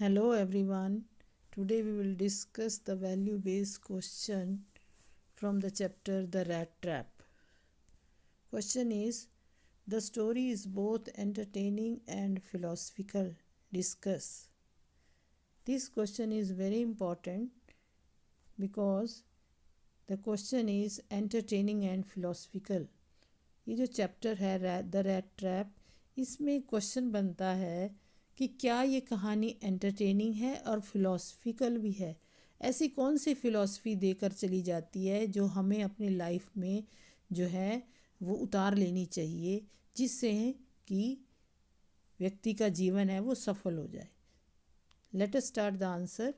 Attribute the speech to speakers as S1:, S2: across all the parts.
S1: Hello everyone. Today we will discuss the value based question from the chapter The Rat Trap. Question is: the story is both entertaining and philosophical. Discuss. This question is very important because the question is entertaining and philosophical. ये जो chapter है the rat trap, इसमें question बनता है कि क्या ये कहानी एंटरटेनिंग है और फिलॉसफिकल भी है। ऐसी कौन सी फ़िलॉसफी देकर चली जाती है जो हमें अपनी लाइफ में जो है वो उतार लेनी चाहिए, जिससे कि व्यक्ति का जीवन है वो सफल हो जाए। Let us start the answer.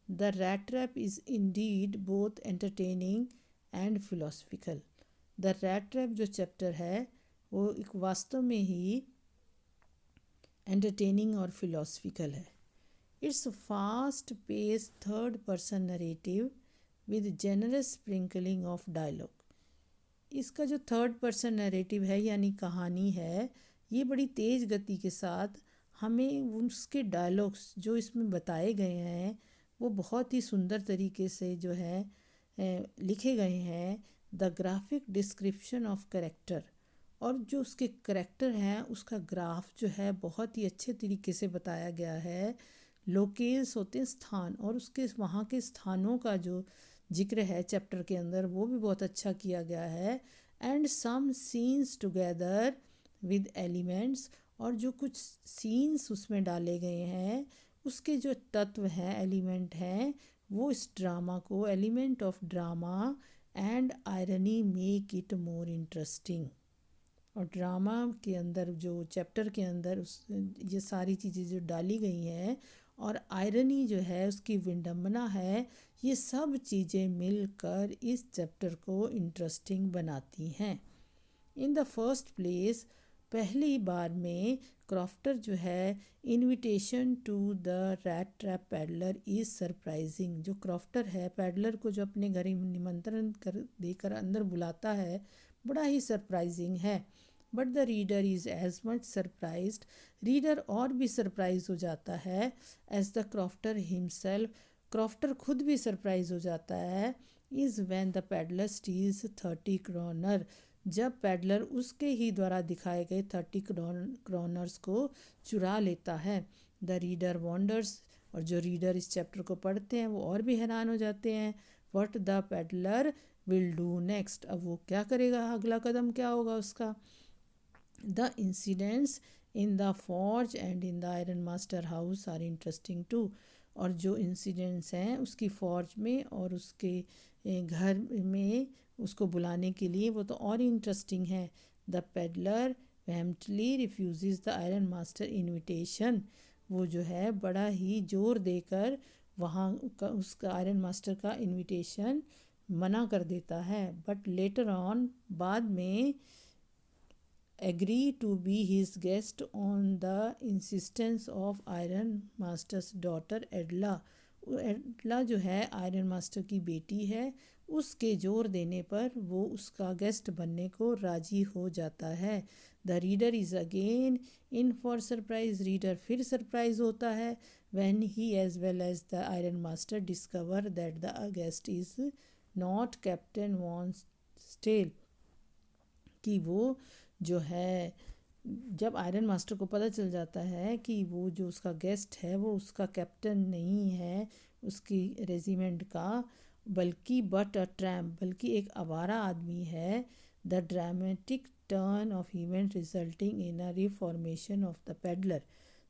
S1: The rat trap is indeed both entertaining and philosophical. The rat trap जो चैप्टर है वो एक वास्तव में ही एंटरटेनिंग और फिलोसफिकल है। It's fast pace third person narrative with generous sprinkling of dialogue. इसका जो थर्ड पर्सन नरेटिव है यानी कहानी है, ये बड़ी तेज़ गति के साथ हमें उसके डायलॉग्स जो इसमें बताए गए हैं वो बहुत ही सुंदर तरीके से जो है लिखे गए हैं। The graphic description of character, और जो उसके करेक्टर हैं उसका ग्राफ जो है बहुत ही अच्छे तरीके से बताया गया है। लोकेल्स होते हैं स्थान, और उसके वहाँ के स्थानों का जो जिक्र है चैप्टर के अंदर वो भी बहुत अच्छा किया गया है। And some scenes together with elements, और जो कुछ सीन्स उसमें डाले गए हैं उसके जो तत्व हैं एलिमेंट हैं वो इस ड्रामा को element of drama and irony make it more interesting. और ड्रामा के अंदर जो चैप्टर के अंदर ये सारी चीज़ें जो डाली गई हैं और आयरनी जो है उसकी विडंबना है, ये सब चीज़ें मिलकर इस चैप्टर को इंटरेस्टिंग बनाती हैं। इन द फर्स्ट प्लेस, पहली बार में क्रॉफ्टर जो है invitation to the rat trap peddler is surprising. जो क्रॉफ्टर है पैडलर को जो अपने घर निमंत्रण कर देकर अंदर बुलाता है, बड़ा ही सरप्राइजिंग है। But the reader is as much surprised, reader और भी सरप्राइज हो जाता है as the crofter himself, crofter खुद भी सरप्राइज हो जाता है। Is when the peddler steals 30 kronor, जब पैडलर उसके ही द्वारा दिखाए गए 30 क्रोनर्स को चुरा लेता है। द रीडर वॉन्डर्स, और जो रीडर इस चैप्टर को पढ़ते हैं वो और भी हैरान हो जाते हैं। What the peddler will do next, अब वो क्या करेगा, अगला कदम क्या होगा उसका। The incidents in the forge and in the iron master house are interesting too, और जो इंसिडेंट्स हैं उसकी फॉर्ज में और उसके घर में उसको बुलाने के लिए वो तो और इंटरेस्टिंग है। The peddler vehemently refuse the iron master invitation, वो जो है बड़ा ही जोर देकर वहाँ का उसका आयरन मास्टर का इनविटेशन मना कर देता है। बट लेटर ऑन, बाद में, agree to be his guest on the insistence of iron master's daughter Edla. Edla जो है आयरन मास्टर की बेटी है, उसके जोर देने पर वो उसका गेस्ट बनने को राजी हो जाता है। The reader is again in for surprise, reader फिर सरप्राइज होता है when he as well as the iron master discover that the guest is not Captain von Stahle, कि वो जो है जब आयरन मास्टर को पता चल जाता है कि वो जो उसका गेस्ट है वो उसका कैप्टन नहीं है उसकी रेजिमेंट का, बल्कि बट अ ट्रैम्प, बल्कि एक आवारा आदमी है। The dramatic turn off event resulting in a reformation of the peddler,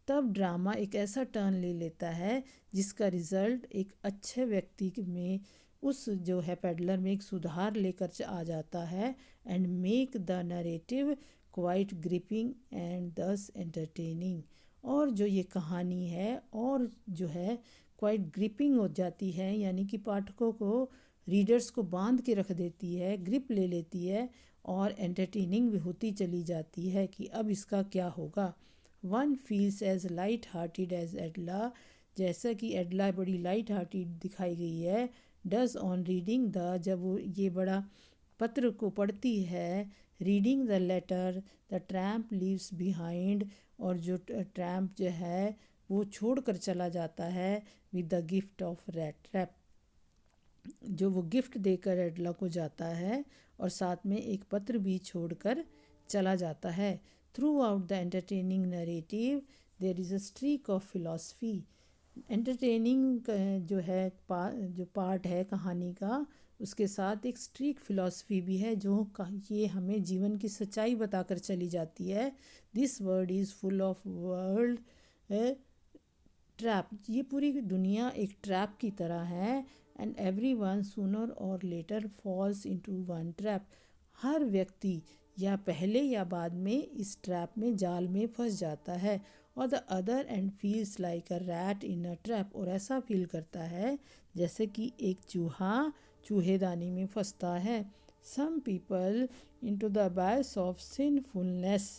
S1: तब ड्रामा एक ऐसा टर्न ले लेता है जिसका रिजल्ट एक अच्छे व्यक्ति में, उस जो है पेडलर में एक सुधार लेकर आ जाता है। And make the narrative quite gripping and दस एंटरटेनिंग, और जो ये कहानी है और जो है क्वाइट ग्रिपिंग हो जाती है, यानी कि पाठकों को, रीडर्स को बांध के रख देती है, ग्रिप ले लेती है, और एंटरटेनिंग भी होती चली जाती है कि अब इसका क्या होगा। One feels as light hearted as Edla, जैसा कि एडला बड़ी लाइट हार्टेड दिखाई गई है। डज ऑन रीडिंग द, जब वो ये बड़ा पत्र को पढ़ती है, reading the letter the tramp leaves behind, और जो ट्रैम्प जो है वो छोड़ कर चला जाता है with the gift of rat trap, जो वो गिफ्ट देकर एडला को जाता है और साथ में एक पत्र भी छोड़कर चला जाता है। Throughout the entertaining narrative there is a streak of philosophy. Entertaining जो है जो पार्ट है कहानी का, उसके साथ एक स्ट्रीक फिलॉसफी भी है जो ये हमें जीवन की सच्चाई बताकर चली जाती है। This world is full of world trap. ये पूरी दुनिया एक ट्रैप की तरह है। And every one sooner or later falls into one trap. हर व्यक्ति या पहले या बाद में इस ट्रैप में, जाल में फंस जाता है। और the other and feels like a rat in a trap. और ऐसा फील करता है जैसे कि एक चूहा चूहेदानी में फंसता है। Some people into the abyss of sinfulness.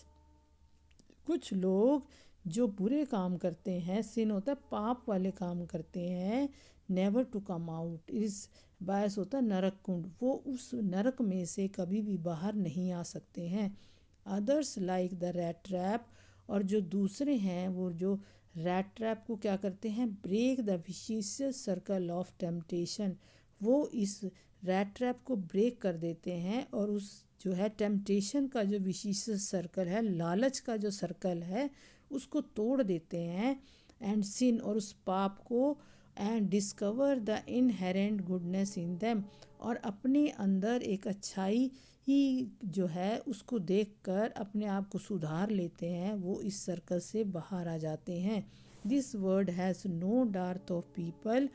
S1: कुछ लोग जो बुरे काम करते हैं, सिन होता है पाप वाले काम करते हैं, नेवर टू कम आउट। इस बायस होता है नरक कुंड, वो उस नरक में से कभी भी बाहर नहीं आ सकते हैं। Others like the rat trap. और जो दूसरे हैं वो जो रैट ट्रैप को क्या करते हैं, break the vicious circle of temptation. वो इस रैट ट्रैप को ब्रेक कर देते हैं और उस जो है टेम्पटेशन का जो विशियस सर्कल है, लालच का जो सर्कल है, उसको तोड़ देते हैं। एंड सिन, और उस पाप को, and discover the inherent goodness in them. और अपने अंदर एक अच्छाई ही जो है उसको देखकर अपने आप को सुधार लेते हैं, वो इस सर्कल से बाहर आ जाते हैं। This world has no dearth of people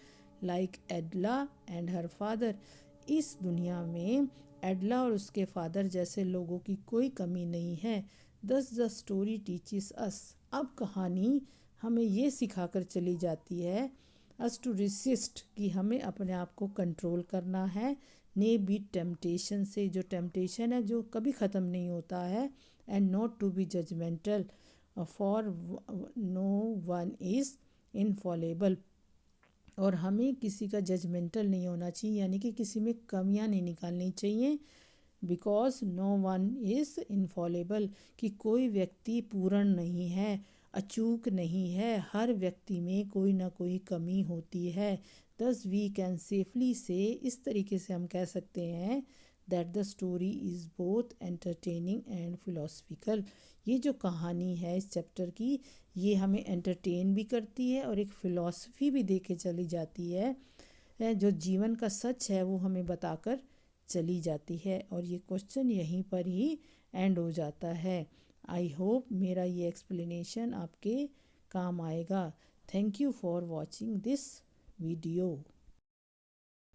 S1: like Edla and her father. इस दुनिया में एडला और उसके फादर जैसे लोगों की कोई कमी नहीं है। दस द स्टोरी टीचिस अस। अब कहानी हमें ये सिखाकर चली जाती है, अस टू रेसिस्ट, कि हमें अपने आप को कंट्रोल करना है। ने बी टेम्पटेशन से, जो टेम्पटेशन है जो कभी ख़त्म नहीं होता है। And not to be judgemental, for no one is infallible. और हमें किसी का जजमेंटल नहीं होना चाहिए, यानी कि किसी में कमियां नहीं निकालनी चाहिए। Because no one is infallible, कि कोई व्यक्ति पूर्ण नहीं है, अचूक नहीं है, हर व्यक्ति में कोई ना कोई कमी होती है। दस वी कैन सेफली से, इस तरीके से हम कह सकते हैं, that the story is both entertaining and philosophical. ये जो कहानी है इस चैप्टर की, ये हमें एंटरटेन भी करती है और एक फ़िलॉसफी भी दे के चली जाती है। जो जीवन का सच है वो हमें बताकर चली जाती है। और ये क्वेश्चन यहीं पर ही एंड हो जाता है। आई होप मेरा ये एक्सप्लेनेशन आपके काम आएगा। Thank you for watching this video.